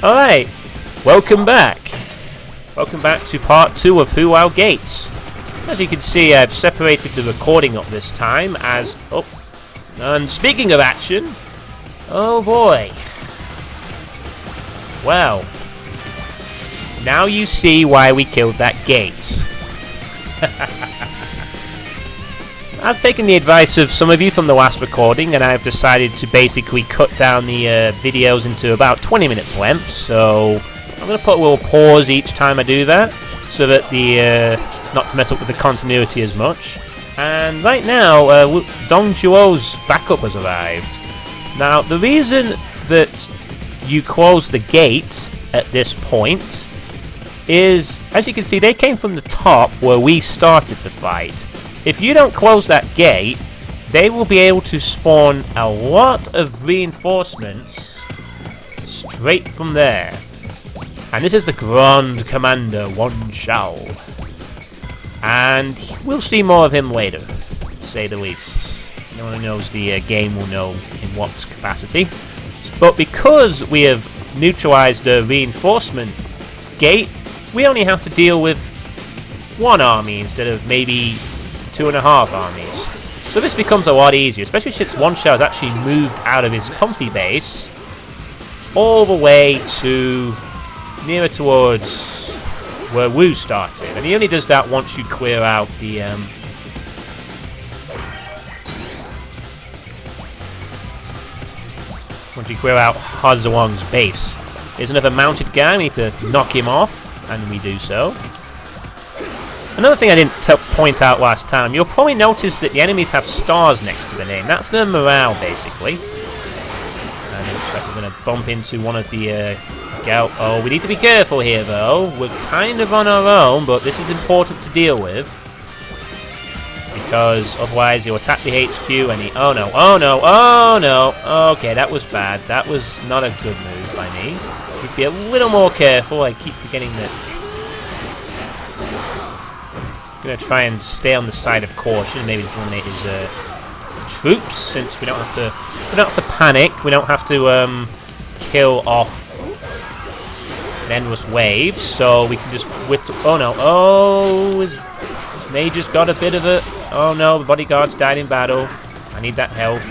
Alright, welcome back. Welcome back to part 2 of Hu Lao Gate. As you can see, I've separated the recording up this time as... Oh, and speaking of action... Oh boy. Well, now you see why we killed that gate. I've taken the advice of some of you from the last recording, and I've decided to basically cut down the videos into about 20 minutes length, so I'm going to put a little pause each time I do that, so that the not to mess up with the continuity as much. And right now, Dong Zhuo's backup has arrived. Now, the reason that you close the gate at this point is, as you can see, they came from the top where we started the fight. If you don't close that gate, they will be able to spawn a lot of reinforcements straight from there. And this is the Grand Commander, Wan Shao. And we'll see more of him later, to say the least. No one who knows the game will know in what capacity. But because we have neutralized the reinforcement gate, we only have to deal with one army instead of maybe 2.5 armies. So this becomes a lot easier, especially since Wan Shao has actually moved out of his comfy base all the way to nearer towards where Wu started. And he only does that once you clear out the once you clear out Ha Zhuang's base. There's another mounted guy, we need to knock him off, and we do so. Another thing I didn't point out last time, you'll probably notice that the enemies have stars next to the name. That's their morale, basically. And it looks like we're going to bump into one of the Oh, we need to be careful here, though. We're kind of on our own, but this is important to deal with. Because otherwise he'll attack the HQ and he... Oh no, oh no, oh no! Okay, that was bad. That was not a good move by me. Need to be a little more careful. I keep forgetting that... I'm gonna try and stay on the side of caution and maybe eliminate his troops, since we don't have to panic. We don't have to kill off an endless wave, so we can just oh no! Oh, his mage just got a bit of it. Oh no! The bodyguards died in battle. I need that help.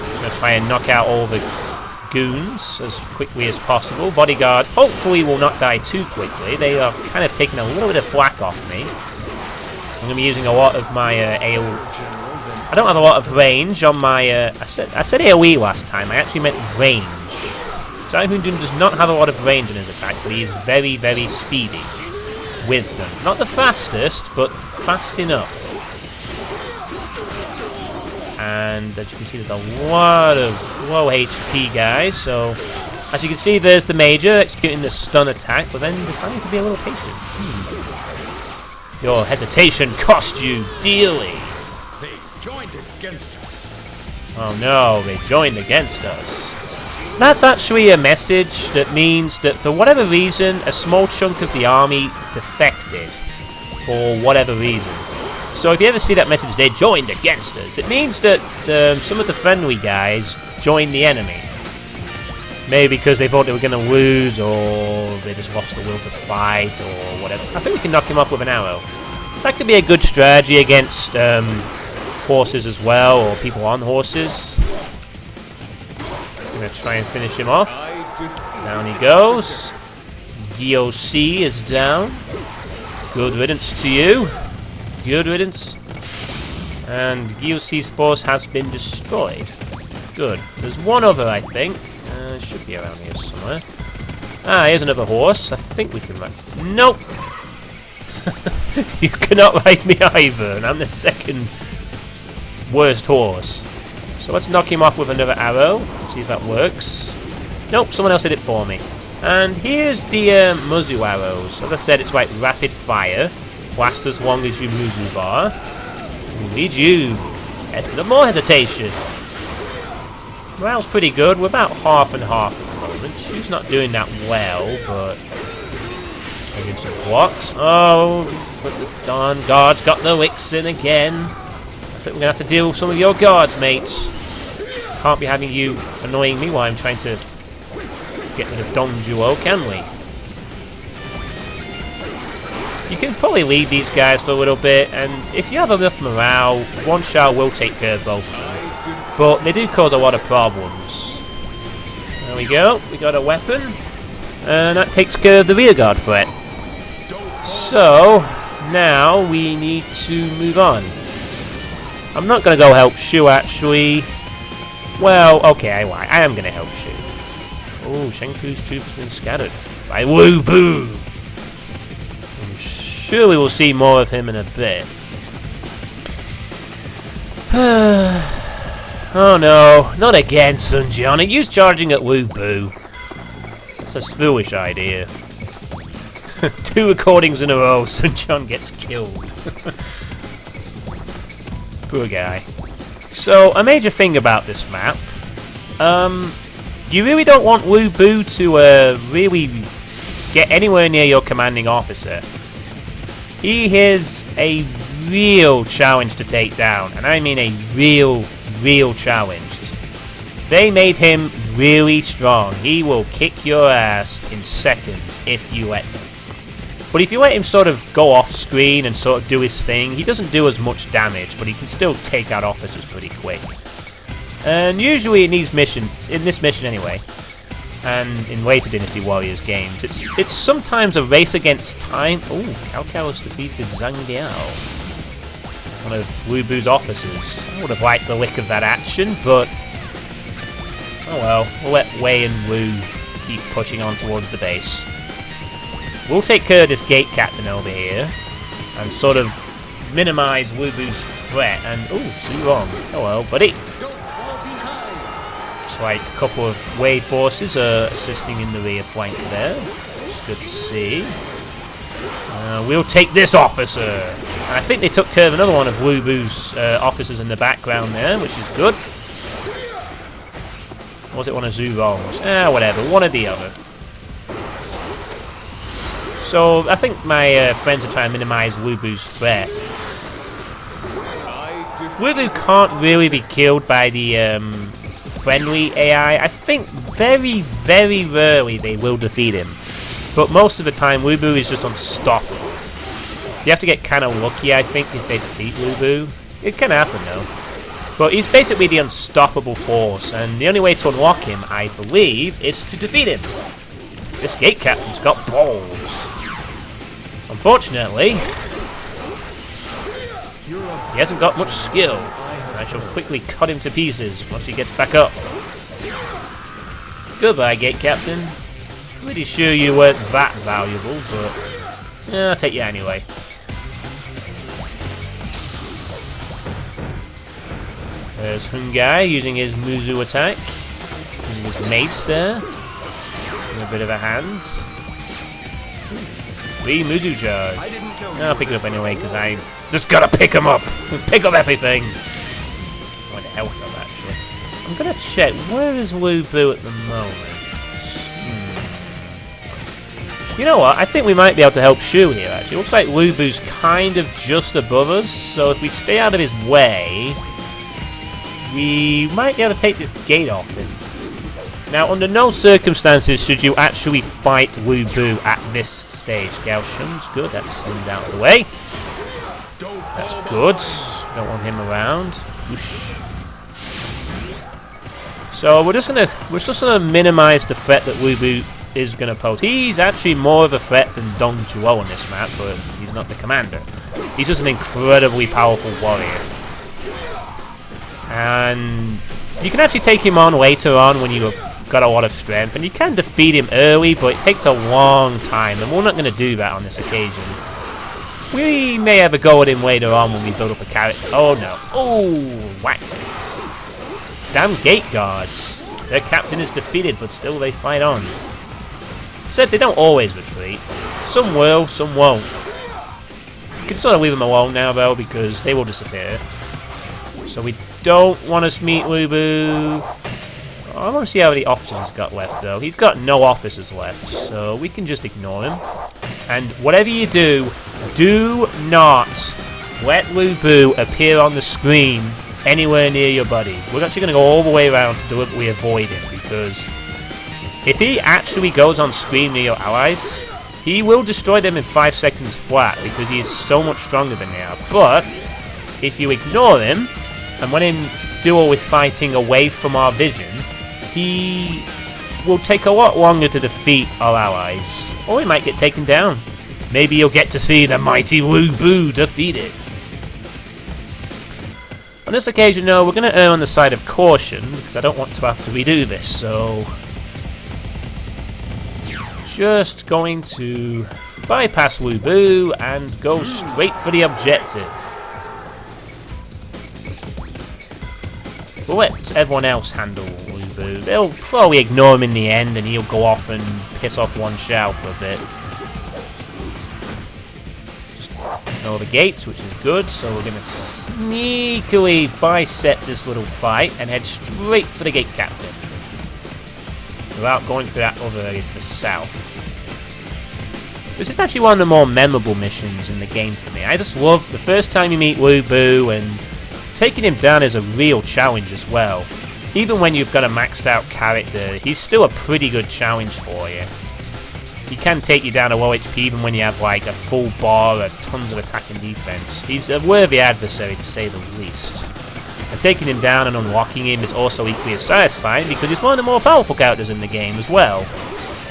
I'm gonna try and knock out all the goons as quickly as possible. Bodyguard hopefully will not die too quickly. They are kind of taking a little bit of flak off me. I'm going to be using a lot of my AoE. I don't have a lot of range on my... I said AoE last time. I actually meant range. Xiahou does not have a lot of range in his attacks, but he is very, very speedy with them. Not the fastest, but fast enough. And as you can see, there's a lot of low HP guys, so as you can see, there's the Major executing the stun attack, but then deciding to be a little patient. Your hesitation cost you dearly. They joined against us. Oh no, they joined against us. That's actually a message that means that for whatever reason, a small chunk of the army defected for whatever reason. So if you ever see that message, they joined against us, it means that some of the friendly guys joined the enemy. Maybe because they thought they were going to lose, or they just lost the will to fight, or whatever. I think we can knock him off with an arrow. That could be a good strategy against horses as well, or people on horses. I'm going to try and finish him off. Down he goes. Guo is down. Good riddance to you. Good riddance. And Guo's force has been destroyed. Good. There's one other, I think. It should be around here somewhere. Ah, here's another horse. I think we can ride. Nope! You cannot ride me either, and I'm the second worst horse. So let's knock him off with another arrow. See if that works. Nope, someone else did it for me. And here's the Muzu arrows. As I said, it's like rapid fire. Last as long as your Muzu bar. We need you. There's no more hesitation. Morale's pretty good. We're about half and half at the moment. She's not doing that well, but taking some blocks. Oh, but the darn guards got the wicks in again. I think we're gonna have to deal with some of your guards, mates. can't be having you annoying me while I'm trying to get rid of Dong Zhuo, can we? You can probably lead these guys for a little bit, and if you have enough morale, one shot will take care of both of them. But they do cause a lot of problems. There we go, we got a weapon, and that takes care of the rearguard threat. So, now we need to move on. I'm not going to go help Xiahou, actually. Well, okay, I am going to help Xiahou. Oh, Shenku's troop has been scattered by Wu Bu. I'm sure we will see more of him in a bit. Oh no, not again, Sun Jian. Are you charging at Wu Bu? It's a foolish idea. 2 recordings in a row, Sun Jian gets killed. Poor guy. So, a major thing about this map, you really don't want Wu Bu to really get anywhere near your commanding officer. He is a real challenge to take down, and I mean a real challenge. They made him really strong. He will kick your ass in seconds if you let him. But if you let him sort of go off screen and sort of do his thing, he doesn't do as much damage, but he can still take out officers pretty quick. And usually in these missions, in this mission anyway, and in later Dynasty Warriors games, it's sometimes a race against time. Oh, Cao Cao has defeated Zhang Liao, one of Wu Bu's officers. I would have liked the lick of that action, but oh well, we'll let Wei and Wu keep pushing on towards the base. We'll take care of this gate captain over here and sort of minimize Wu Bu's threat. And oh, Xu Rong, hello, buddy. It's like a couple of Wei forces are assisting in the rear flank there. It's good to see. We'll take this officer. And I think they took care of another one of Wu Bu's officers in the background there, which is good. Or was it one of Xu Rong's? Whatever, one or the other. So, I think my friends are trying to minimize Wu Bu's threat. Wu Bu can't really be killed by the friendly AI. I think very rarely they will defeat him. But most of the time, Wu Bu is just unstoppable. You have to get kind of lucky, I think, if they defeat Wu Bu. It can happen, though. But he's basically the unstoppable force, and the only way to unlock him, I believe, is to defeat him. This gate captain's got balls. Unfortunately, he hasn't got much skill. I shall quickly cut him to pieces once he gets back up. Goodbye, gate captain. Pretty sure you weren't that valuable, but I'll take you anyway. There's Hungai using his Muzu attack, using his mace there. Give him a bit of a hand. Free Muzu charge. I'll pick it up anyway, because I just gotta pick him up. Pick up everything. I want to help him, actually. I'm gonna check. Where is Wu Bu at the moment? You know what? I think we might be able to help Xiahou here, actually. Looks like Wu Bu's kind of just above us, so if we stay out of his way, we might be able to take this gate off him. Now, under no circumstances should you actually fight Wu Bu at this stage. Gao Shun's good, that's him out of the way. That's good. Don't want him around. Whoosh. So we're just gonna minimize the threat that Wu Bu is gonna pose. He's actually more of a threat than Dong Zhuo on this map, but he's not the commander. He's just an incredibly powerful warrior. And you can actually take him on later on when you have got a lot of strength, and you can defeat him early, but it takes a long time, and we're not going to do that on this occasion. We may have a go at him later on when we build up a character. Oh no. Oh, whacked. Damn gate guards. Their captain is defeated, but still they fight on. Said they don't always retreat. Some will, some won't. You can sort of leave them alone now, though, because they will disappear. So we don't want to meet Wu Bu. I want to see how many officers he's got left, though. He's got no officers left, so we can just ignore him. And whatever you do not let Wu Bu appear on the screen anywhere near your buddy. We're actually going to go all the way around to deliberately avoid him, because if he actually goes on screen near your allies, he will destroy them in 5 seconds flat, because he is so much stronger than they are. But if you ignore him, and when in duel with fighting away from our vision, he will take a lot longer to defeat our allies, or he might get taken down. Maybe you'll get to see the mighty Wu Boo defeated. On this occasion, though, we're going to err on the side of caution, because I don't want to have to redo this, so just going to bypass Wu Boo and go straight for the objective. We'll let everyone else handle Wu Boo. They'll probably ignore him in the end, and he'll go off and piss off one Xiahou for a bit. Just ignore the gates, which is good, so we're going to sneakily bisect this little fight and head straight for the gate captain, without going through that other area to the south. This is actually one of the more memorable missions in the game for me. I just love the first time you meet Wu Boo, and taking him down is a real challenge as well. Even when you've got a maxed out character, he's still a pretty good challenge for you. He can take you down to low HP even when you have like a full bar or tons of attack and defense. He's a worthy adversary to say the least. And taking him down and unlocking him is also equally as satisfying, because he's one of the more powerful characters in the game as well.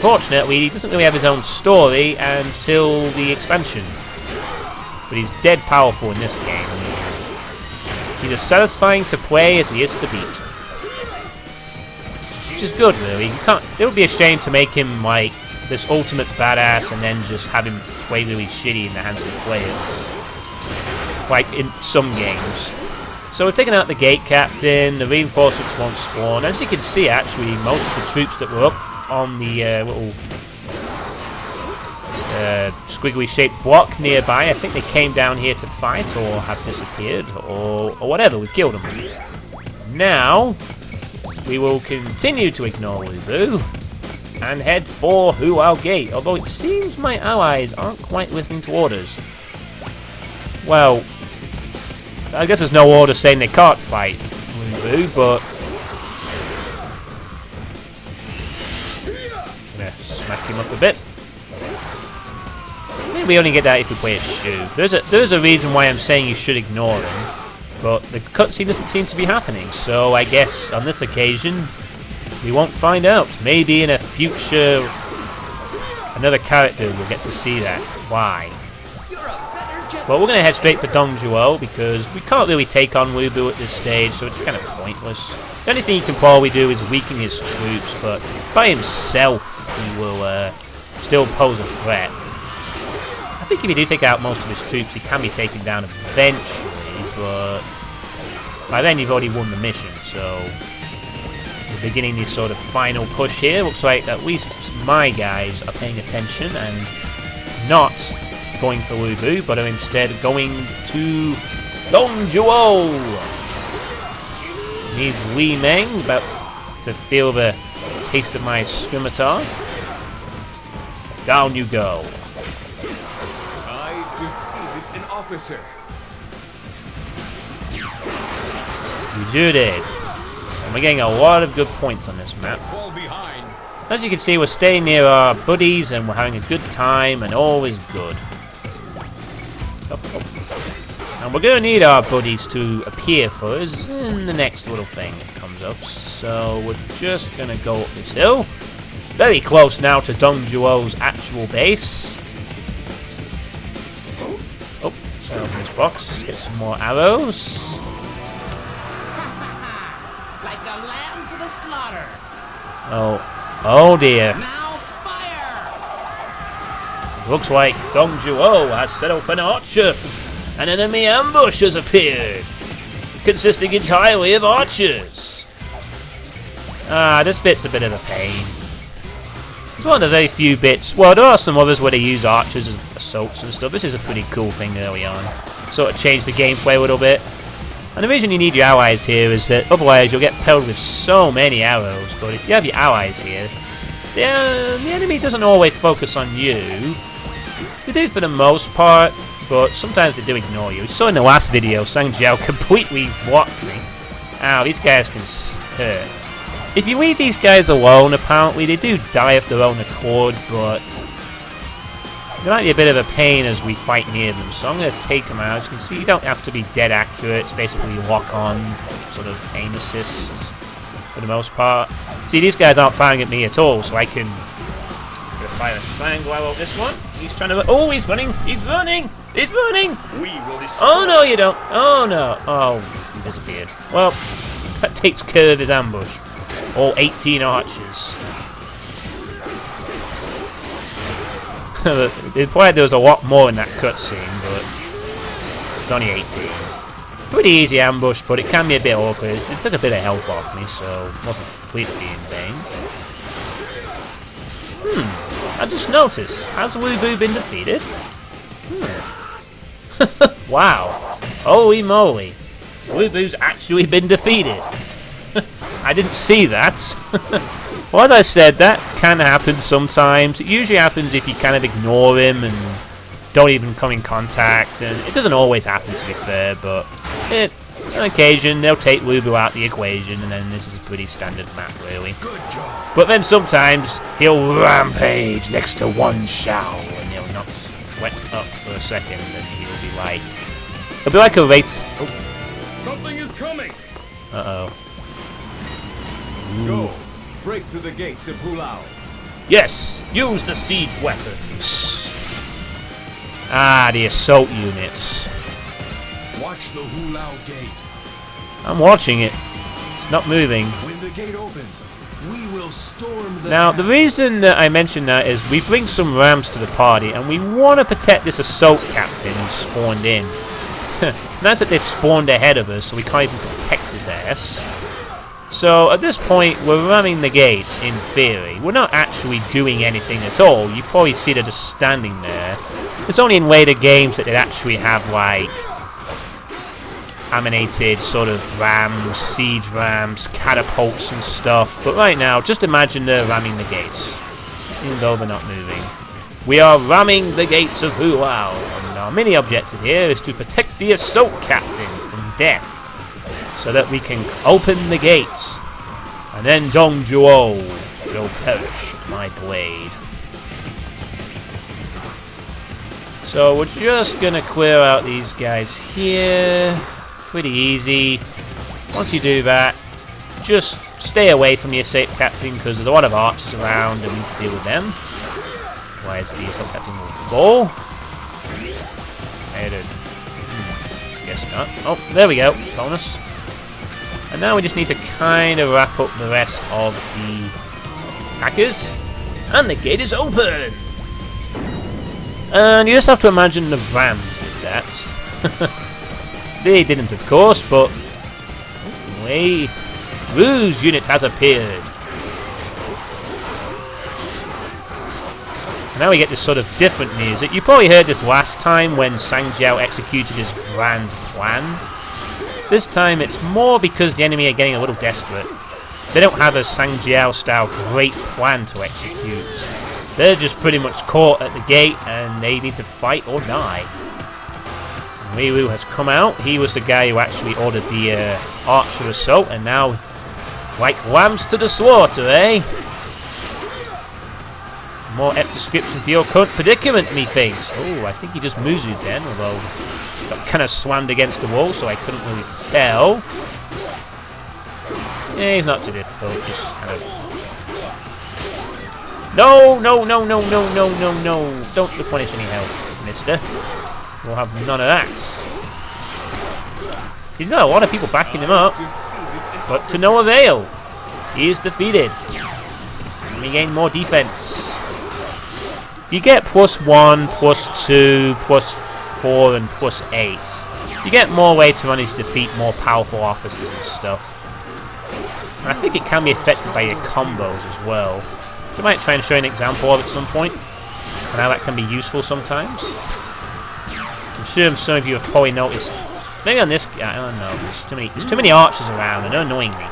Fortunately, he doesn't really have his own story until the expansion, but he's dead powerful in this game. He's as satisfying to play as he is to beat, which is good, really. It would be a shame to make him like this ultimate badass and then just have him play really shitty in the hands of the player, like in some games. So we've taken out the gate captain, the reinforcements won't spawn. As you can see, actually, most of the troops that were up on the little squiggly shaped block nearby, I think they came down here to fight or have disappeared or whatever. We killed them. Now we will continue to ignore Wu Boo and head for Hu Lao Gate, although it seems my allies aren't quite listening to orders. Well, I guess there's no order saying they can't fight Wu Boo, but I'm gonna smack him up a bit. Maybe we only get that if we play a Xiahou. There's a reason why I'm saying you should ignore him, but the cutscene doesn't seem to be happening, so I guess on this occasion we won't find out. Maybe in a future another character will get to see that. Why? Well, we're going to head straight for Dongzhuo, because we can't really take on Wu Boo at this stage, so it's kind of pointless. The only thing he can probably do is weaken his troops, but by himself he will still pose a threat. I think if you do take out most of his troops, he can be taken down eventually, but by then you've already won the mission, so we're beginning this sort of final push here. Looks like at least my guys are paying attention and not going for Wu Boo, but are instead going to Dongzhuo. He's Li Meng, about to feel the taste of my scimitar. Down you go. I defeated an officer. You did. And we're getting a lot of good points on this map. Fall behind. As you can see, we're staying near our buddies and we're having a good time, and all is good. And we're going to need our buddies to appear for us in the next little thing that comes up. So we're just going to go up this hill. Very close now to Dongzhuo's actual base. Oh, let's open this box. Get some more arrows. Like a lamb to the slaughter. Oh dear. Now fire! Looks like Dongzhuo has set up an archer. An enemy ambush has appeared, consisting entirely of archers. This bit's a bit of a pain. It's one of the very few bits. Well, there are some others where they use archers as assaults and stuff. This is a pretty cool thing early on. Sort of changed the gameplay a little bit. And the reason you need your allies here is that otherwise you'll get pelted with so many arrows. But if you have your allies here, the enemy doesn't always focus on you. They do for the most part, but sometimes they do ignore you. You saw in the last video, Xiahou completely blocked me. Ow, these guys can hurt. If you leave these guys alone, apparently, they do die of their own accord, but they might be a bit of a pain as we fight near them, so I'm going to take them out. As you can see, you don't have to be dead accurate. It's basically lock on, sort of aim assist for the most part. See, these guys aren't firing at me at all, so I can fire a triangle arrow at this one. He's trying to... Oh, he's running! He's running! He's running! Oh, no, you don't. Oh, no. Oh, he disappeared. Well, that takes care of his ambush. All 18 archers. Implied there was a lot more in that cutscene, but it's only 18. Pretty easy ambush, but it can be a bit awkward. It took a bit of health off me, so it wasn't completely in vain. I just noticed, has Wu Boo been defeated? Wow. Holy moly. Wu Boo's actually been defeated. I didn't see that. Well, as I said, that can happen sometimes. It usually happens if you kind of ignore him and don't even come in contact. And it doesn't always happen, to be fair, but on occasion they'll take Wu Boo out the equation, and then this is a pretty standard map, really. But then sometimes he'll rampage next to one Xiahou, and he'll not sweat up for a second, and he'll be like... It'll be like a race... Oh. Something is coming! Uh-oh. Go! Break through the gates of Hu Lao. Yes! Use the siege weapons! Ah, the assault units. Watch the Hu Lao Gate. I'm watching it. It's not moving. When the gate opens, we will storm the... Now, the reason that I mention that is we bring some rams to the party, and we want to protect this assault captain who's spawned in. Nice that they've spawned ahead of us, so we can't even protect his ass. So, at this point, we're ramming the gates, in theory. We're not actually doing anything at all. You probably see they're just standing there. It's only in later games that they'd actually have, like, animated sort of rams, siege rams, catapults and stuff. But right now, just imagine they're ramming the gates, even though they're not moving. We are ramming the gates of Hu Lao, and our mini objective here is to protect the assault captain from death, so that we can open the gates, and then Dong Zhuo will perish at my blade. So we're just gonna clear out these guys here. Pretty easy. Once you do that, just stay away from the assault captain because there's a lot of archers around and we need to deal with them. Why is the assault captain will fall? Guess not. Oh, there we go. Bonus. And now we just need to kind of wrap up the rest of the attackers. And the gate is open! And you just have to imagine the rams did that. They didn't, of course, but... Wait. Wu's unit has appeared. And now we get this sort of different music. You probably heard this last time when Xiahou executed his grand plan. This time it's more because the enemy are getting a little desperate. They don't have a Xiahou style great plan to execute. They're just pretty much caught at the gate and they need to fight or die. Wu has come out. He was the guy who actually ordered the archer assault, and now, like lambs to the slaughter, eh? More epic description for your current predicament, methinks. Oh, I think he just muzu'd then, although got kind of slammed against the wall, so I couldn't really tell. Yeah, he's not too difficult. Just kind of. No! Don't replenish any health, mister. We'll have none of that. He's got a lot of people backing him up, but to no avail. He is defeated. And we gain more defense. You get +1, +2, +4, and +8. You get more ways to manage to defeat more powerful officers and stuff. And I think it can be affected by your combos as well. So I might try and show you an example of it at some point, and how that can be useful sometimes. I'm sure some of you have probably noticed. Maybe on this guy, I don't know. There's too many archers around, and they're annoying me.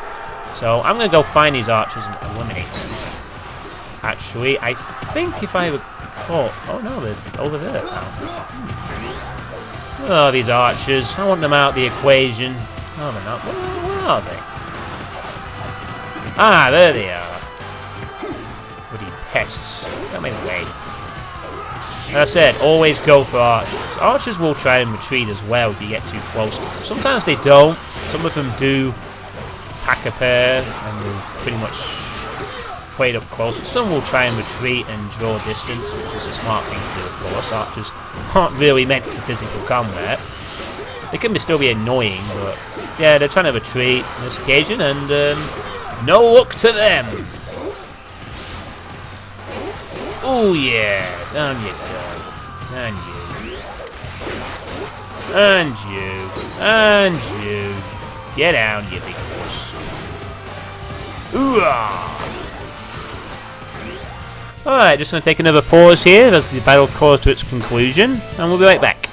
So I'm gonna go find these archers and eliminate them. Actually, I think if I recall, oh no, they're over there. Oh, these archers. I want them out of the equation. Oh, they're not. Where are they? Ah, there they are. Bloody pests. Get me away. As I said, always go for archers. Archers will try and retreat as well if you get too close to them. Sometimes they don't. Some of them do pack a pair and will pretty much play it up close. But some will try and retreat and draw distance, which is a smart thing to do, of course. Archers aren't really meant for physical combat. They can still be annoying, but yeah, they're trying to retreat on this occasion, and no luck to them. Oh yeah, down you go. And you. And you. And you. Get down, you big horse. Ooh-ah! Alright, just going to take another pause here as the battle comes to its conclusion, and we'll be right back.